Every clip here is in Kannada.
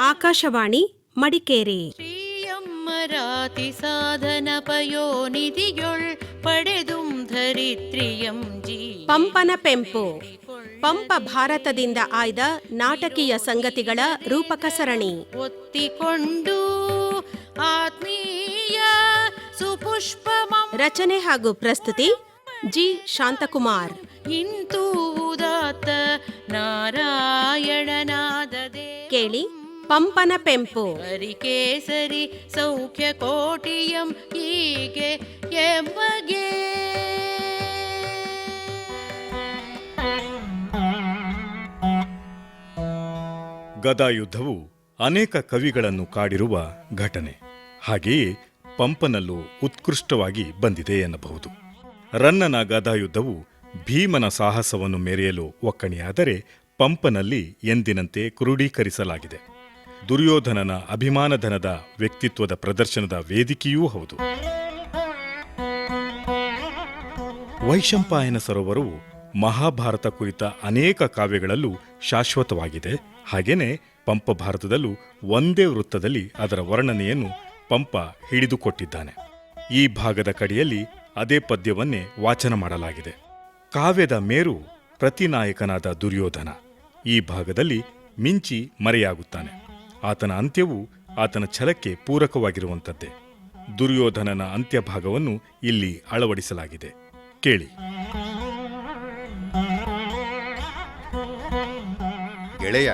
ಆಕಾಶವಾಣಿ ಮಡಿಕೇರಿ. ಶ್ರೀಯಮ್ಮರಾತಿ ಸಾಧನ ಪಯೋನಿಧಿಯೊಳ್ ಪಡೆದುಂ ಧರಿತ್ರಿಯಂ ಜೀ ಪಂಪನ ಪೆಂಪು. ಪಂಪ ಭಾರತದಿಂದ ಆಯ್ದ ನಾಟಕೀಯ ಸಂಗತಿಗಳ ರೂಪಕ ಸರಣಿ. ಒತ್ತಿಕೊಂಡು ಆತ್ಮೀಯ ಸುಪುಷ್ಪಮಂ ರಚನೆ ಹಾಗೂ ಪ್ರಸ್ತುತಿ ಜಿ ಶಾಂತಕುಮಾರ್. ಇಂತೂ ಉದಾತ್ತ ನಾರಾಯಣನಾದದೇ ಕೇಳಿ ಪಂಪನ ಪೆಂಪು. ಹರಿಕೇಸರಿ ಸೌಖ್ಯ ಕೋಟಿಯಂ ಹೀಗೆ ಎಂಬಗೆ. ಗದಾಯುದ್ಧವು ಅನೇಕ ಕವಿಗಳನ್ನು ಕಾಡಿರುವ ಘಟನೆ. ಹಾಗೆಯೇ ಪಂಪನಲ್ಲೂ ಉತ್ಕೃಷ್ಟವಾಗಿ ಬಂದಿದೆ ಎನ್ನಬಹುದು. ರನ್ನನ ಗದಾಯುದ್ಧವು ಭೀಮನ ಸಾಹಸವನ್ನು ಮೆರೆಯಲು ಒಕ್ಕಣಿಯಾದರೆ ಪಂಪನಲ್ಲಿ ಎಂದಿನಂತೆ ಕ್ರೋಢೀಕರಿಸಲಾಗಿದೆ. ದುರ್ಯೋಧನನ ಅಭಿಮಾನಧನದ ವ್ಯಕ್ತಿತ್ವದ ಪ್ರದರ್ಶನದ ವೇದಿಕೆಯೂ ಹೌದು. ವೈಶಂಪಾಯನ ಸರೋವರವು ಮಹಾಭಾರತ ಕುರಿತ ಅನೇಕ ಕಾವ್ಯಗಳಲ್ಲೂ ಶಾಶ್ವತವಾಗಿದೆ. ಹಾಗೇನೆ ಪಂಪ ಭಾರತದಲ್ಲೂ ಒಂದೇ ವೃತ್ತದಲ್ಲಿ ಅದರ ವರ್ಣನೆಯನ್ನು ಪಂಪ ಹಿಡಿದುಕೊಟ್ಟಿದ್ದಾನೆ. ಈ ಭಾಗದ ಕಡೆಯಲ್ಲಿ ಅದೇ ಪದ್ಯವನ್ನೇ ವಾಚನ ಮಾಡಲಾಗಿದೆ. ಕಾವ್ಯದ ಮೇರು ಪ್ರತಿನಾಯಕನಾದ ದುರ್ಯೋಧನ ಈ ಭಾಗದಲ್ಲಿ ಮಿಂಚಿ ಮರೆಯಾಗುತ್ತಾನೆ. ಆತನ ಅಂತ್ಯವೂ ಆತನ ಛಲಕ್ಕೆ ಪೂರಕವಾಗಿರುವಂಥದ್ದೇ. ದುರ್ಯೋಧನನ ಅಂತ್ಯಭಾಗವನ್ನು ಇಲ್ಲಿ ಅಳವಡಿಸಲಾಗಿದೆ. ಕೇಳಿ. ಗೆಳೆಯ,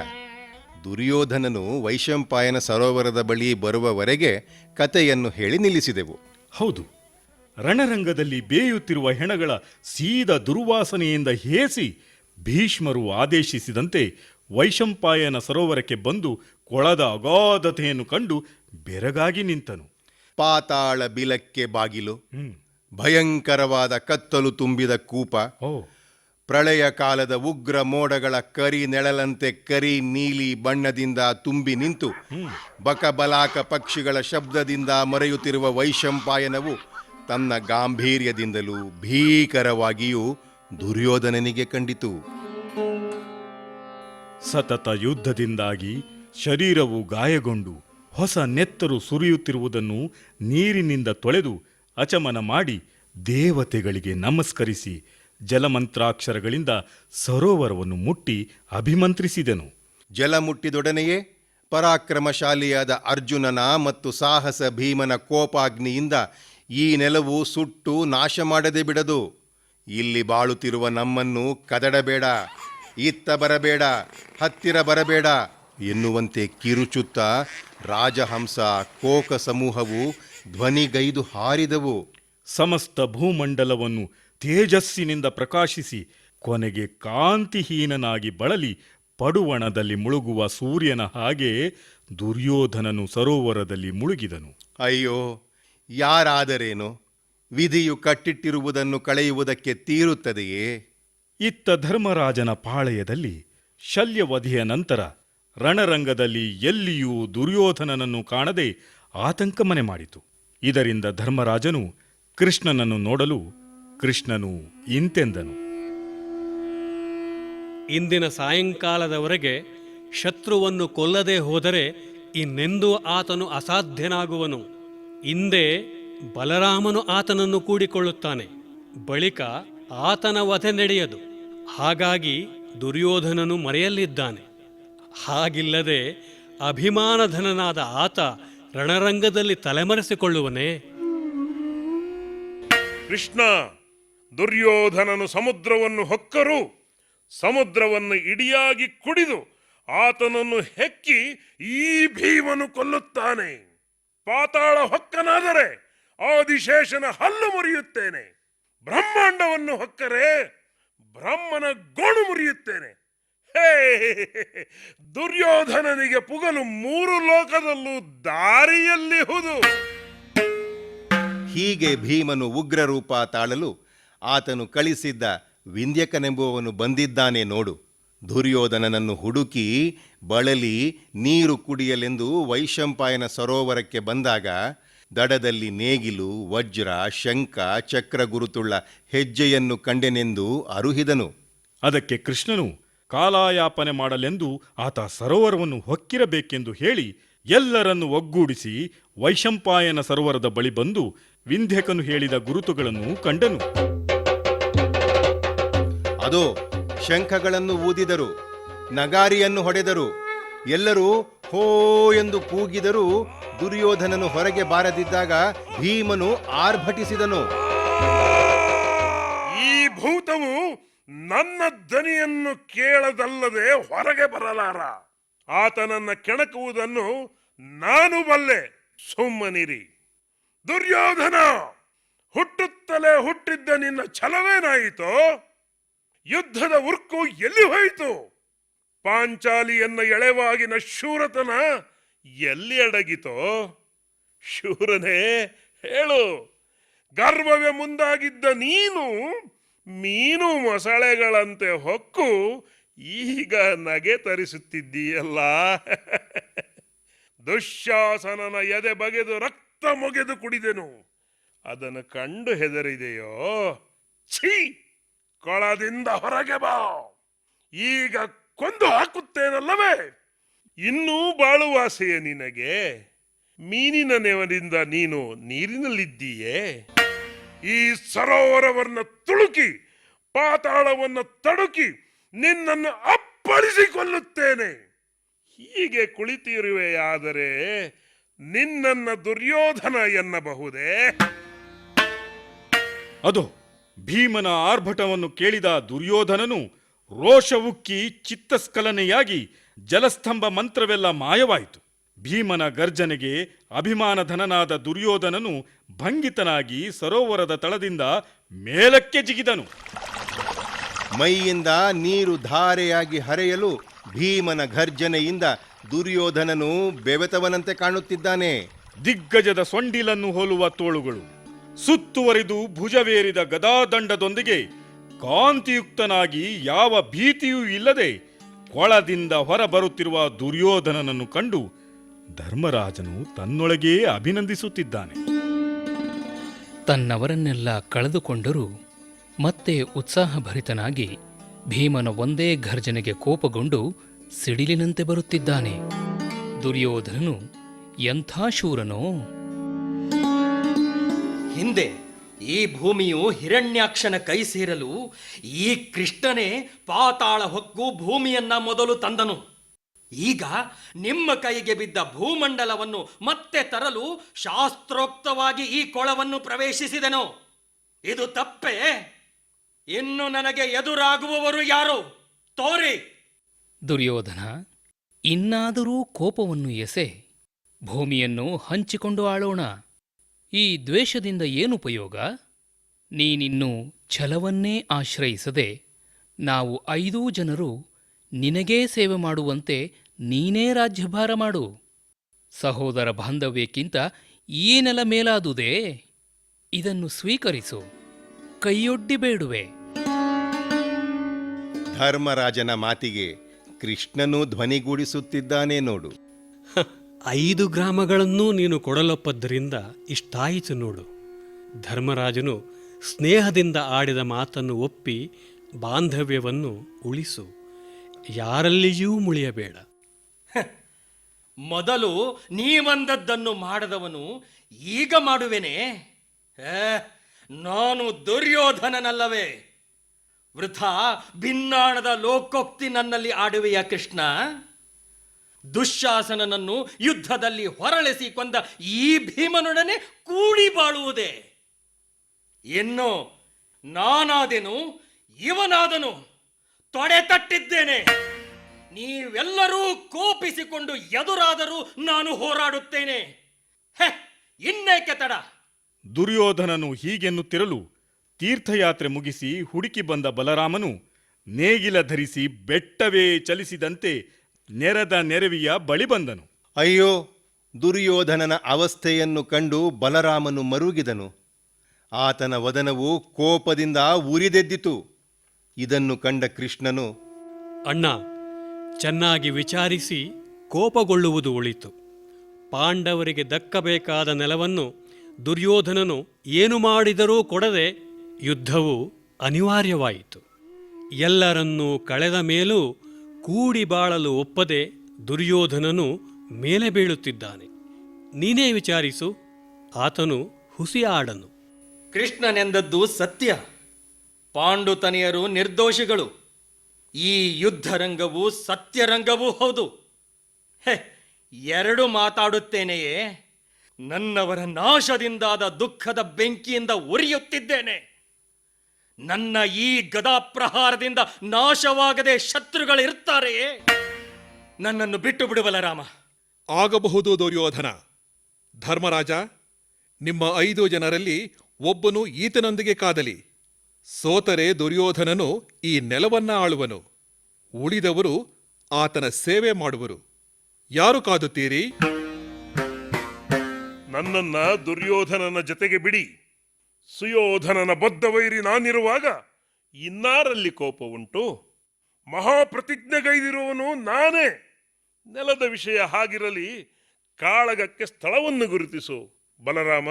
ದುರ್ಯೋಧನನು ವೈಶಂಪಾಯನ ಸರೋವರದ ಬಳಿ ಬರುವವರೆಗೆ ಕತೆಯನ್ನು ಹೇಳಿ ನಿಲ್ಲಿಸಿದೆವು. ಹೌದು, ರಣರಂಗದಲ್ಲಿ ಬೇಯುತ್ತಿರುವ ಹೆಣಗಳ ಸೀದ ದುರ್ವಾಸನೆಯಿಂದ ಹೇಸಿ ಭೀಷ್ಮರು ಆದೇಶಿಸಿದಂತೆ ವೈಶಂಪಾಯನ ಸರೋವರಕ್ಕೆ ಬಂದು ಕೊಳದ ಅಗಾಧತೆಯನ್ನು ಕಂಡು ಬೆರಗಾಗಿ ನಿಂತನು. ಪಾತಾಳ ಬಿಲಕ್ಕೆ ಬಾಗಿಲು, ಭಯಂಕರವಾದ ಕತ್ತಲು ತುಂಬಿದ ಕೂಪ, ಪ್ರಳಯ ಕಾಲದ ಉಗ್ರ ಮೋಡಗಳ ಕರಿ ನೆಳಲಂತೆ ಕರಿ ನೀಲಿ ಬಣ್ಣದಿಂದ ತುಂಬಿ ನಿಂತು ಬಕಬಲಾಕ ಪಕ್ಷಿಗಳ ಶಬ್ದದಿಂದ ಮರೆಯುತ್ತಿರುವ ವೈಶಂಪಾಯನವು ತನ್ನ ಗಾಂಭೀರ್ಯದಿಂದಲೂ ಭೀಕರವಾಗಿಯೂ ದುರ್ಯೋಧನನಿಗೆ ಕಂಡಿತು. ಸತತ ಯುದ್ಧದಿಂದಾಗಿ ಶರೀರವು ಗಾಯಗೊಂಡು ಹೊಸ ನೆತ್ತರು ಸುರಿಯುತ್ತಿರುವುದನ್ನು ನೀರಿನಿಂದ ತೊಳೆದು ಅಚಮನ ಮಾಡಿ ದೇವತೆಗಳಿಗೆ ನಮಸ್ಕರಿಸಿ ಜಲಮಂತ್ರಾಕ್ಷರಗಳಿಂದ ಸರೋವರವನ್ನು ಮುಟ್ಟಿ ಅಭಿಮಂತ್ರಿಸಿದನು. ಜಲ ಮುಟ್ಟಿದೊಡನೆಯೇ ಪರಾಕ್ರಮಶಾಲಿಯಾದ ಅರ್ಜುನನ ಮತ್ತು ಸಾಹಸ ಭೀಮನ ಕೋಪಾಗ್ನಿಯಿಂದ ಈ ನೆಲವು ಸುಟ್ಟು ನಾಶ ಮಾಡದೆ ಬಿಡದು. ಇಲ್ಲಿ ಬಾಳುತ್ತಿರುವ ನಮ್ಮನ್ನು ಕದಡಬೇಡ, ಇತ್ತ ಬರಬೇಡ, ಹತ್ತಿರ ಬರಬೇಡ ಎನ್ನುವಂತೆ ಕಿರುಚುತ್ತಾ ರಾಜಹಂಸ ಕೋಕ ಸಮೂಹವು ಧ್ವನಿಗೈದು ಹಾರಿದವು. ಸಮಸ್ತ ಭೂಮಂಡಲವನ್ನು ತೇಜಸ್ಸಿನಿಂದ ಪ್ರಕಾಶಿಸಿ ಕೊನೆಗೆ ಕಾಂತಿಹೀನನಾಗಿ ಬಳಲಿ ಪಡುವಣದಲ್ಲಿ ಮುಳುಗುವ ಸೂರ್ಯನ ಹಾಗೆ ದುರ್ಯೋಧನನು ಸರೋವರದಲ್ಲಿ ಮುಳುಗಿದನು. ಅಯ್ಯೋ, ಯಾರಾದರೇನು, ವಿಧಿಯು ಕಟ್ಟಿಟ್ಟಿರುವುದನ್ನು ಕಳೆಯುವುದಕ್ಕೆ ತೀರುತ್ತದೆಯೇ? ಇತ್ತ ಧರ್ಮರಾಜನ ಪಾಳೆಯದಲ್ಲಿ ಶಲ್ಯವಧಿಯ ನಂತರ ರಣರಂಗದಲ್ಲಿ ಎಲ್ಲಿಯೂ ದುರ್ಯೋಧನನನ್ನು ಕಾಣದೆ ಆತಂಕ ಮನೆ ಮಾಡಿತು. ಇದರಿಂದ ಧರ್ಮರಾಜನು ಕೃಷ್ಣನನ್ನು ನೋಡಲು ಕೃಷ್ಣನು ಇಂತೆಂದನು. ಇಂದಿನ ಸಾಯಂಕಾಲದವರೆಗೆ ಶತ್ರುವನ್ನು ಕೊಲ್ಲದೆ ಹೋದರೆ ಇನ್ನೆಂದೂ ಆತನು ಅಸಾಧ್ಯನಾಗುವನು. ಇಂದೇ ಬಲರಾಮನು ಆತನನ್ನು ಕೂಡಿಕೊಳ್ಳುತ್ತಾನೆ, ಬಳಿಕ ಆತನ ವಧೆ ನಡೆಯದು. ಹಾಗಾಗಿ ದುರ್ಯೋಧನನು ಮರೆಯಲಿದ್ದಾನೆ. ಹಾಗಿಲ್ಲದೆ ಅಭಿಮಾನಧನನಾದ ಆತ ರಣರಂಗದಲ್ಲಿ ತಲೆಮರೆಸಿಕೊಳ್ಳುವನೇ? ಕೃಷ್ಣ, ದುರ್ಯೋಧನನು ಸಮುದ್ರವನ್ನು ಹೊಕ್ಕರೂ ಸಮುದ್ರವನ್ನು ಇಡಿಯಾಗಿ ಕುಡಿದು ಆತನನ್ನು ಹೆಕ್ಕಿ ಈ ಭೀಮನು ಕೊಲ್ಲುತ್ತಾನೆ. ಪಾತಾಳ ಹೊಕ್ಕನಾದರೆ ಆದಿಶೇಷನ ಹಲ್ಲು ಮುರಿಯುತ್ತೇನೆ. ಬ್ರಹ್ಮಾಂಡವನ್ನು ಹೊಕ್ಕರೆ ಬ್ರಹ್ಮನ ಗೋಣು ಮುರಿಯುತ್ತೇನೆ. ಹೇ, ದುರ್ಯೋಧನನಿಗೆ ಪುಗಲು ಮೂರು ಲೋಕದಲ್ಲೂ ದಾರಿಯಲ್ಲಿಹುದು. ಹೀಗೆ ಭೀಮನು ಉಗ್ರರೂಪ ತಾಳಲು ಆತನು ಕಳಿಸಿದ್ದ ವಿಂಧ್ಯಕನೆಂಬುವವನು ಬಂದಿದ್ದಾನೆ ನೋಡು. ದುರ್ಯೋಧನನನ್ನು ಹುಡುಕಿ ಬಳಲಿ ನೀರು ಕುಡಿಯಲೆಂದು ವೈಶಂಪಾಯನ ಸರೋವರಕ್ಕೆ ಬಂದಾಗ ದಡದಲ್ಲಿ ನೇಗಿಲು, ವಜ್ರ, ಶಂಖ, ಚಕ್ರ ಗುರುತುಳ್ಳ ಹೆಜ್ಜೆಯನ್ನು ಕಂಡೆನೆಂದು ಅರುಹಿದನು. ಅದಕ್ಕೆ ಕೃಷ್ಣನು ಕಾಲಾಯಾಪನೆ ಮಾಡಲೆಂದು ಆತ ಸರೋವರವನ್ನು ಹೊಕ್ಕಿರಬೇಕೆಂದು ಹೇಳಿ ಎಲ್ಲರನ್ನು ಒಗ್ಗೂಡಿಸಿ ವೈಶಂಪಾಯನ ಸರೋವರದ ಬಳಿ ಬಂದು ವಿಂಧ್ಯಕನು ಹೇಳಿದ ಗುರುತುಗಳನ್ನು ಕಂಡನು. ಅದೋ ಶಂಖಗಳನ್ನು ಊದಿದರು, ನಗಾರಿಯನ್ನು ಹೊಡೆದರು, ಎಲ್ಲರೂ ಹೋ ಎಂದು ಕೂಗಿದರೂ ದುರ್ಯೋಧನನು ಹೊರಗೆ ಬಾರದಿದ್ದಾಗ ಭೀಮನು ಆರ್ಭಟಿಸಿದನು. ಈ ಭೂತವು ನನ್ನ ಧ್ವನಿಯನ್ನು ಕೇಳದಲ್ಲದೆ ಹೊರಗೆ ಬರಲಾರ. ಆತನನ್ನ ಕೆಣಕುವುದನ್ನು ನಾನು ಬಲ್ಲೆ, ಸುಮ್ಮನಿರಿ. ದುರ್ಯೋಧನ, ಹುಟ್ಟುತ್ತಲೇ ಹುಟ್ಟಿದ್ದ ನಿನ್ನ ಛಲವೇನಾಯಿತೋ? ಯುದ್ಧದ ಉರ್ಕು ಎಲ್ಲಿ ಹೋಯಿತು? ಪಾಂಚಾಲಿಯನ್ನ ಎಳೆವಾಗಿನ ಶೂರತನ ಎಲ್ಲಿ ಅಡಗಿತೋ? ಶೂರನೇ, ಹೇಳು. ಗರ್ವವೇ ಮುಂದಾಗಿದ್ದ ನೀನು ಮೀನು ಮೊಸಳೆಗಳಂತೆ ಹೊಕ್ಕು ಈಗ ನಗೆ ತರಿಸುತ್ತಿದ್ದೀಯಲ್ಲ. ದುಶ್ಯಾಸನನ ಎದೆ ಬಗೆದು ರಕ್ತ ಮೊಗೆದು ಕುಡಿದೆನು. ಅದನ್ನು ಕಂಡು ಹೆದರಿದೆಯೋ? ಛೀ, ಕೊಳದಿಂದ ಹೊರಗೆ ಬಾ. ಈಗ ಕೊಂದು ಹಾಕುತ್ತೇನಲ್ಲವೇ? ಇನ್ನೂ ಬಾಳುವಾಸೆಯೇ ನಿನಗೆ? ಮೀನಿನ ನೆವದಿಂದ ನೀನು ನೀರಿನಲ್ಲಿದ್ದೀಯೇ? ಈ ಸರೋವರವನ್ನ ತುಳುಕಿ ಪಾತಾಳವನ್ನ ತಡುಕಿ ನಿನ್ನನ್ನು ಅಪ್ಪಳಿಸಿಕೊಳ್ಳುತ್ತೇನೆ. ಹೀಗೆ ಕುಳಿತಿರುವೆಯಾದರೆ ನಿನ್ನನ್ನ ದುರ್ಯೋಧನ ಎನ್ನಬಹುದೇ? ಅದು ಭೀಮನ ಆರ್ಭಟವನ್ನು ಕೇಳಿದ ದುರ್ಯೋಧನನು ರೋಷವುಕ್ಕಿ ಚಿತ್ತಸ್ಖಲನೆಯಾಗಿ ಜಲಸ್ತಂಭ ಮಂತ್ರವೆಲ್ಲ ಮಾಯವಾಯಿತು. ಭೀಮನ ಗರ್ಜನೆಗೆ ಅಭಿಮಾನಧನನಾದ ದುರ್ಯೋಧನನು ಭಂಗಿತನಾಗಿ ಸರೋವರದ ತಳದಿಂದ ಮೇಲಕ್ಕೆ ಜಿಗಿದನು. ಮೈಯಿಂದ ನೀರು ಧಾರೆಯಾಗಿ ಹರಿಯಲು ಭೀಮನ ಘರ್ಜನೆಯಿಂದ ದುರ್ಯೋಧನನು ಬೆವೆತವನಂತೆ ಕಾಣುತ್ತಿದ್ದಾನೆ. ದಿಗ್ಗಜದ ಸೊಂಡಿಲನ್ನು ಹೋಲುವ ತೋಳುಗಳು, ಸುತ್ತುವರಿದು ಭುಜವೇರಿದ ಗದಾದಂಡದೊಂದಿಗೆ ಕಾಂತಿಯುಕ್ತನಾಗಿ ಯಾವ ಭೀತಿಯೂ ಇಲ್ಲದೆ ಕೊಳದಿಂದ ಹೊರಬರುತ್ತಿರುವ ದುರ್ಯೋಧನನನ್ನು ಕಂಡು ಧರ್ಮರಾಜನು ತನ್ನೊಳಗೇ ಅಭಿನಂದಿಸುತ್ತಿದ್ದಾನೆ. ತನ್ನವರನ್ನೆಲ್ಲ ಕಳೆದುಕೊಂಡರೂ ಮತ್ತೆ ಉತ್ಸಾಹಭರಿತನಾಗಿ ಭೀಮನ ಒಂದೇ ಘರ್ಜನೆಗೆ ಕೋಪಗೊಂಡು ಸಿಡಿಲಿನಂತೆ ಬರುತ್ತಿದ್ದಾನೆ. ದುರ್ಯೋಧನನು ಎಂಥ ಶೂರನೋ! ಹಿಂದೆ ಈ ಭೂಮಿಯು ಹಿರಣ್ಯಾಕ್ಷನ ಕೈ ಸೇರಲು ಈ ಕೃಷ್ಣನೇ ಪಾತಾಳ ಹೊಕ್ಕು ಭೂಮಿಯನ್ನ ಮೊದಲು ತಂದನು. ಈಗ ನಿಮ್ಮ ಕೈಗೆ ಬಿದ್ದ ಭೂಮಂಡಲವನ್ನು ಮತ್ತೆ ತರಲು ಶಾಸ್ತ್ರೋಕ್ತವಾಗಿ ಈ ಕೊಳವನ್ನು ಪ್ರವೇಶಿಸಿದೆನು. ಇದು ತಪ್ಪೇ? ಇನ್ನು ನನಗೆ ಎದುರಾಗುವವರು ಯಾರು? ತೋರಿ. ದುರ್ಯೋಧನ, ಇನ್ನಾದರೂ ಕೋಪವನ್ನು ಎಸೆ. ಭೂಮಿಯನ್ನು ಹಂಚಿಕೊಂಡು ಆಳೋಣ. ಈ ದ್ವೇಷದಿಂದ ಏನುಪಯೋಗ? ನೀನಿನ್ನೂ ಛಲವನ್ನೇ ಆಶ್ರಯಿಸದೆ ನಾವು 5 ಜನರು ನಿನಗೇ ಸೇವೆ ಮಾಡುವಂತೆ ನೀನೇ ರಾಜ್ಯಭಾರ ಮಾಡು. ಸಹೋದರ ಬಾಂಧವ್ಯಕ್ಕಿಂತ ಈ ನೆಲ ಮೇಲಾದುದೇ? ಇದನ್ನು ಸ್ವೀಕರಿಸು, ಕೈಯೊಡ್ಡಿ ಬೇಡುವೆ. ಧರ್ಮರಾಜನ ಮಾತಿಗೆ ಕೃಷ್ಣನು ಧ್ವನಿಗೂಡಿಸುತ್ತಿದ್ದಾನೆ ನೋಡು. 5 ಗ್ರಾಮಗಳನ್ನೂ ನೀನು ಕೊಡಲೊಪ್ಪದ್ದರಿಂದ ಇಷ್ಟಾಯಿತು ನೋಡು. ಧರ್ಮರಾಜನು ಸ್ನೇಹದಿಂದ ಆಡಿದ ಮಾತನ್ನು ಒಪ್ಪಿ ಬಾಂಧವ್ಯವನ್ನು ಉಳಿಸು. ಯಾರಲ್ಲಿಯೂ ಮುಳಿಯಬೇಡ. ಮೊದಲು ನೀವಂದದ್ದನ್ನು ಮಾಡದವನು ಈಗ ಮಾಡುವೆನೆ? ನಾನು ದುರ್ಯೋಧನನಲ್ಲವೇ? ವೃಥಾ ಭಿನ್ನಾಣದ ಲೋಕೋಕ್ತಿ ನನ್ನಲ್ಲಿ ಆಡುವೆಯ ಕೃಷ್ಣ? ದುಶ್ಯಾಸನನನ್ನು ಯುದ್ಧದಲ್ಲಿ ಹೊರಳಿಸಿ ಕೊಂದ ಈ ಭೀಮನೊಡನೆ ಕೂಡಿ ಬಾಳುವುದೇ? ಇನ್ನು ನಾನಾದೆನು, ಇವನಾದನು, ತೊಡೆ ತಟ್ಟಿದ್ದೇನೆ. ನೀವೆಲ್ಲರೂ ಕೋಪಿಸಿಕೊಂಡು ಎದುರಾದರೂ ನಾನು ಹೋರಾಡುತ್ತೇನೆ. ಇನ್ನೇಕೆ ತಡ? ದುರ್ಯೋಧನನು ಹೀಗೆನ್ನುತ್ತಿರಲು ತೀರ್ಥಯಾತ್ರೆ ಮುಗಿಸಿ ಹುಡುಕಿ ಬಂದ ಬಲರಾಮನು ನೇಗಿಲ ಧರಿಸಿ ಬೆಟ್ಟವೇ ಚಲಿಸಿದಂತೆ ನೆರೆದ ನೆರವಿಯ ಬಳಿ ಬಂದನು. ಅಯ್ಯೋ, ದುರ್ಯೋಧನನ ಅವಸ್ಥೆಯನ್ನು ಕಂಡು ಬಲರಾಮನು ಮರುಗಿದನು. ಆತನ ವದನವು ಕೋಪದಿಂದ ಉರಿದೆದ್ದಿತು. ಇದನ್ನು ಕಂಡ ಕೃಷ್ಣನು, ಅಣ್ಣ, ಚೆನ್ನಾಗಿ ವಿಚಾರಿಸಿ ಕೋಪಗೊಳ್ಳುವುದು ಒಳಿತು. ಪಾಂಡವರಿಗೆ ದಕ್ಕಬೇಕಾದ ನೆಲವನ್ನು ದುರ್ಯೋಧನನು ಏನು ಮಾಡಿದರೂ ಕೊಡದೆ ಯುದ್ಧವು ಅನಿವಾರ್ಯವಾಯಿತು. ಎಲ್ಲರನ್ನೂ ಕಳೆದ ಮೇಲೂ ಕೂಡಿ ಬಾಳಲು ಒಪ್ಪದೆ ದುರ್ಯೋಧನನು ಮೇಲೆ ಬೀಳುತ್ತಿದ್ದಾನೆ. ನೀನೇ ವಿಚಾರಿಸು, ಆತನು ಹುಸಿ ಆಡನು. ಕೃಷ್ಣನೆಂದದ್ದು ಸತ್ಯ. ಪಾಂಡುತನಿಯರು ನಿರ್ದೋಷಿಗಳು. ಈ ಯುದ್ಧರಂಗವು ಸತ್ಯರಂಗವೂ ಹೌದು. ಹೆ, ಎರಡು ಮಾತಾಡುತ್ತೇನೆಯೇ? ನನ್ನವರ ನಾಶದಿಂದಾದ ದುಃಖದ ಬೆಂಕಿಯಿಂದ ಉರಿಯುತ್ತಿದ್ದೇನೆ. ನನ್ನ ಈ ಗದಾಪ್ರಹಾರದಿಂದ ನಾಶವಾಗದೆ ಶತ್ರುಗಳಿರ್ತಾರೆಯೇ? ನನ್ನನ್ನು ಬಿಟ್ಟು ಬಿಡು ಬಲರಾಮ. ಆಗಬಹುದು ದುರ್ಯೋಧನ. ಧರ್ಮರಾಜ, ನಿಮ್ಮ 5 ಜನರಲ್ಲಿ ಒಬ್ಬನು ಈತನೊಂದಿಗೆ ಕಾದಲಿ. ಸೋತರೆ ದುರ್ಯೋಧನನು ಈ ನೆಲವನ್ನ ಆಳುವನು. ಉಳಿದವರು ಆತನ ಸೇವೆ ಮಾಡುವರು. ಯಾರು ಕಾದುತ್ತೀರಿ? ನನ್ನನ್ನ ದುರ್ಯೋಧನನ ಜೊತೆಗೆ ಬಿಡಿ. ಸುಯೋಧನನ ಬದ್ಧ ವೈರಿ ನಾನಿರುವಾಗ ಇನ್ನಾರಲ್ಲಿ ಕೋಪ ಉಂಟು? ಮಹಾಪ್ರತಿಜ್ಞೆಗೈದಿರುವನು ನಾನೇ. ನೆಲದ ವಿಷಯ ಹಾಗಿರಲಿ, ಕಾಳಗಕ್ಕೆ ಸ್ಥಳವನ್ನು ಗುರುತಿಸು. ಬಲರಾಮ,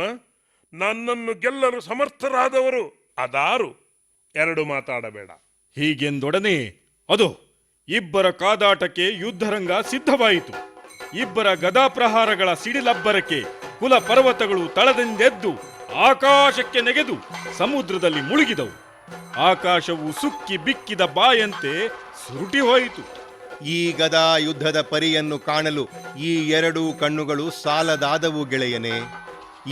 ನನ್ನನ್ನು ಗೆಲ್ಲಲು ಸಮರ್ಥರಾದವರು ಅದಾರು? ಎರಡು ಮಾತಾಡಬೇಡ. ಹೀಗೆಂದೊಡನೆ ಅದು ಇಬ್ಬರ ಕಾದಾಟಕ್ಕೆ ಯುದ್ಧರಂಗ ಸಿದ್ಧವಾಯಿತು. ಇಬ್ಬರ ಗದಾಪ್ರಹಾರಗಳ ಸಿಡಿಲಬ್ಬರಕ್ಕೆ ಕುಲ ಪರ್ವತಗಳು ತಳದಿಂದೆದ್ದು ಆಕಾಶಕ್ಕೆ ನೆಗೆದು ಸಮುದ್ರದಲ್ಲಿ ಮುಳುಗಿದವು. ಆಕಾಶವು ಸುಕ್ಕಿ ಬಿಕ್ಕಿದ ಬಾಯಂತೆ ಸುರುಟಿ ಹೋಯಿತು. ಈ ಗದಾ ಯುದ್ಧದ ಪರಿಯನ್ನು ಕಾಣಲು ಈ 2 ಕಣ್ಣುಗಳು ಸಾಲದಾದವು ಗೆಳೆಯನೇ.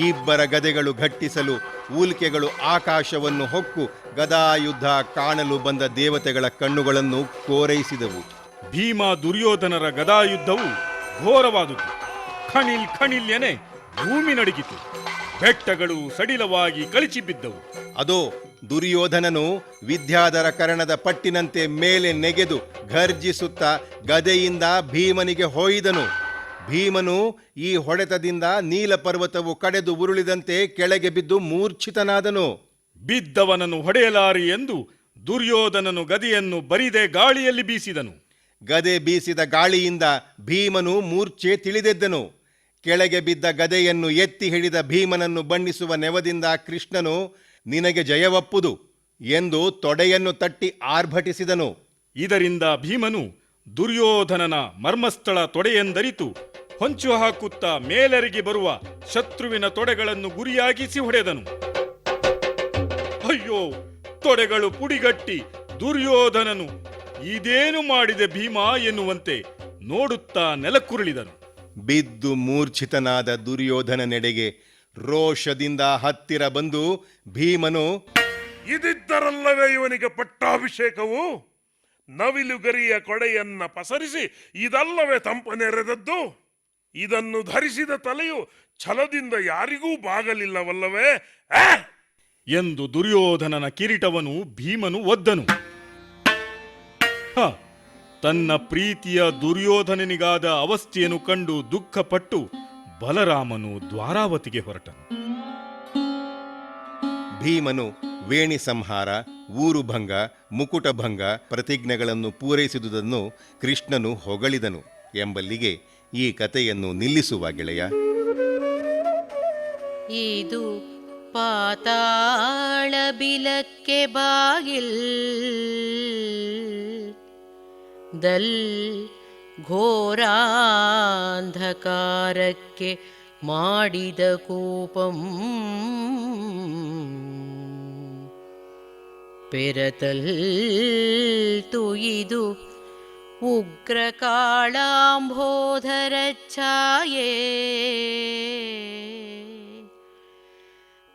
ಇಬ್ಬರ ಗದೆಗಳು ಘಟ್ಟಿಸಲು ಊಲ್ಕೆಗಳು ಆಕಾಶವನ್ನು ಹೊಕ್ಕು ಗದಾ ಯುದ್ಧ ಕಾಣಲು ಬಂದ ದೇವತೆಗಳ ಕಣ್ಣುಗಳನ್ನು ಕೋರೈಸಿದವು. ಭೀಮ ದುರ್ಯೋಧನರ ಗದಾಯುದ್ಧವು ಘೋರವಾದುದು. ಖಣಿಲ್ ಖಣಿಲ್ಯನೆ ಭೂಮಿ ನಡುಗಿತು. ಬೆಟ್ಟಗಳು ಸಡಿಲವಾಗಿ ಕಳಚಿ ಬಿದ್ದವು. ಅದೋ ದುರ್ಯೋಧನನು ವಿದ್ಯಾಧರ ಕರ್ಣದ ಪಟ್ಟಿನಂತೆ ಮೇಲೆ ನೆಗೆದು ಘರ್ಜಿಸುತ್ತಾ ಗದೆಯಿಂದ ಭೀಮನಿಗೆ ಹೊಯ್ದನು. ಭೀಮನು ಈ ಹೊಡೆತದಿಂದ ನೀಲಪರ್ವತವು ಕಡೆದು ಉರುಳಿದಂತೆ ಕೆಳಗೆ ಬಿದ್ದು ಮೂರ್ಛಿತನಾದನು. ಬಿದ್ದವನನ್ನು ಹೊಡೆಯಲಾರಿ ಎಂದು ದುರ್ಯೋಧನನು ಗದೆಯನ್ನು ಬರಿದೆ ಗಾಳಿಯಲ್ಲಿ ಬೀಸಿದನು. ಗದೆ ಬೀಸಿದ ಗಾಳಿಯಿಂದ ಭೀಮನು ಮೂರ್ಛೆ ತಿಳಿದೆದ್ದನು. ಕೆಳಗೆ ಬಿದ್ದ ಗದೆಯನ್ನು ಎತ್ತಿ ಹಿಡಿದ ಭೀಮನನ್ನು ಬಣ್ಣಿಸುವ ನೆವದಿಂದ ಕೃಷ್ಣನು ನಿನಗೆ ಜಯವಪ್ಪುದು ಎಂದು ತೊಡೆಯನ್ನು ತಟ್ಟಿ ಆರ್ಭಟಿಸಿದನು. ಇದರಿಂದ ಭೀಮನು ದುರ್ಯೋಧನನ ಮರ್ಮಸ್ಥಳ ತೊಡೆಯೆಂದರಿತು ಹೊಂಚು ಹಾಕುತ್ತಾ ಮೇಲೆರಗಿ ಬರುವ ಶತ್ರುವಿನ ತೊಡೆಗಳನ್ನು ಗುರಿಯಾಗಿಸಿ ಹೊಡೆದನು. ಅಯ್ಯೋ, ತೊಡೆಗಳು ಪುಡಿಗಟ್ಟಿ ದುರ್ಯೋಧನನು ಇದೇನು ಮಾಡಿದೆ ಭೀಮಾ ಎನ್ನುವಂತೆ ನೋಡುತ್ತಾ ನೆಲಕ್ಕುರುಳಿದನು. ಬಿದ್ದು ಮೂರ್ಛಿತನಾದ ದುರ್ಯೋಧನನೆಡೆಗೆ ರೋಷದಿಂದ ಹತ್ತಿರ ಬಂದು ಭೀಮನು, ಇದಿದ್ದರಲ್ಲವೇ ಇವನಿಗೆ ಪಟ್ಟಾಭಿಷೇಕವು? ನವಿಲುಗರಿಯ ಕೊಡೆಯನ್ನ ಪಸರಿಸಿ ಇದಲ್ಲವೇ ತಂಪನೆರೆದದ್ದು? ಇದನ್ನು ಧರಿಸಿದ ತಲೆಯು ಛಲದಿಂದ ಯಾರಿಗೂ ಬಾಗಲಿಲ್ಲವಲ್ಲವೇ ಎಂದು ದುರ್ಯೋಧನನ ಕಿರೀಟವನ್ನು ಭೀಮನು ಒದ್ದನು. ತನ್ನ ಪ್ರೀತಿಯ ದುರ್ಯೋಧನನಿಗಾದ ಅವಸ್ಥೆಯನ್ನು ಕಂಡು ದುಃಖಪಟ್ಟು ಬಲರಾಮನು ದ್ವಾರಾವತಿಗೆ ಹೊರಟನು. ಭೀಮನು ವೇಣಿ ಸಂಹಾರ, ಊರುಭಂಗ, ಮುಕುಟಭಂಗ ಪ್ರತಿಜ್ಞೆಗಳನ್ನು ಪೂರೈಸಿದುದನ್ನು ಕೃಷ್ಣನು ಹೊಗಳಿದನು ಎಂಬಲ್ಲಿಗೆ ಈ ಕಥೆಯನ್ನು ನಿಲ್ಲಿಸುವ ಗೆಳೆಯ. ಇದು ಪಾತಾಳ ಬಿಲಕ್ಕೆ ಬಾಗಿಲ್ ದಲ್ ಘೋರಾಂಧಕಾರಕ್ಕೆ ಮಾಡಿದ ಕೂಪಂ ಪೆರತಲ್ತು ಇದು ಉಗ್ರ ಕಾಳಾಂಬೋಧರ ಛಾಯೆ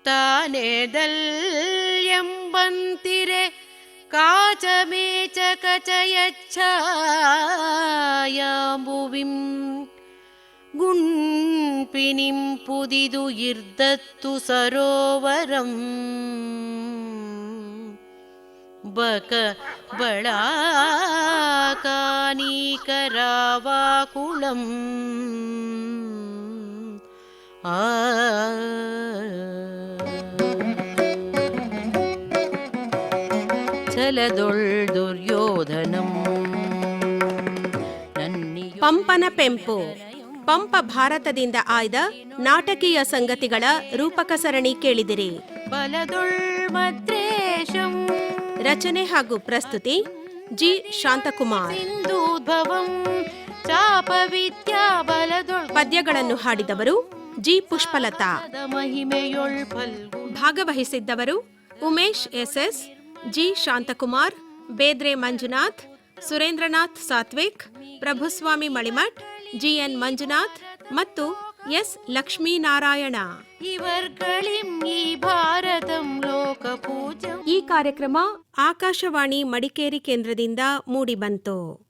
ತಾನೆದಲ್ಯಂಬಂತಿರೆ ಕಾಚಮೇಚ ಕಚಯಚ್ಛಾಯಾಂಬುವಿಂ ಗುಂಪಿನಿಂ ಪುದಿದು ಇರ್ದತ್ತು ಸರೋವರಂ ಬಕ ಬಳಾಕಾನೀಕರಾವಾಕುಳಂ ಆ ಛಲದೊಳ್ ದುರ್ಯೋಧನಂ ಪಂಪನ ಪೆಂಪು. ಪಂಪ ಭಾರತದಿಂದ ಆಯ್ದ ನಾಟಕೀಯ ಸಂಗತಿಗಳ ರೂಪಕ ಸರಣಿ ಕೇಳಿದಿರಿ. ಬಲದೊಳ್ ಮದ್ರೇಶಂ ರಚನೆ ಹಾಗೂ ಪ್ರಸ್ತುತಿ ಜಿ ಶಾಂತಕುಮಾರ್. ಸಿಂಧೂದ್ಭವಂ ಚಾಪ ವಿದ್ಯಾಬಲದೊಳ್ ಪದ್ಯಗಳನ್ನು ಹಾಡಿದವರು ಜಿ ಪುಷ್ಪಲತಾ. ಮಹಿಮೆಯೊಳ್ ಫಲ್ಗು ಭಾಗವಹಿಸಿದ್ದವರು Umesh S S, G Shanthakumar, Bedre Manjunath, Surendranath Sathvik, Prabhuswamy Malimath, G N Manjunath ಮತ್ತು ಎಸ್ ಲಕ್ಷ್ಮೀನಾರಾಯಣ. ಇವರ್ಗಳಿಂ ಈ ಭಾರತಂ ಲೋಕ ಪೂಜಂ. ಈ ಕಾರ್ಯಕ್ರಮ ಆಕಾಶವಾಣಿ ಮಡಿಕೇರಿ ಕೇಂದ್ರದಿಂದ ಮೂಡಿಬಂತು.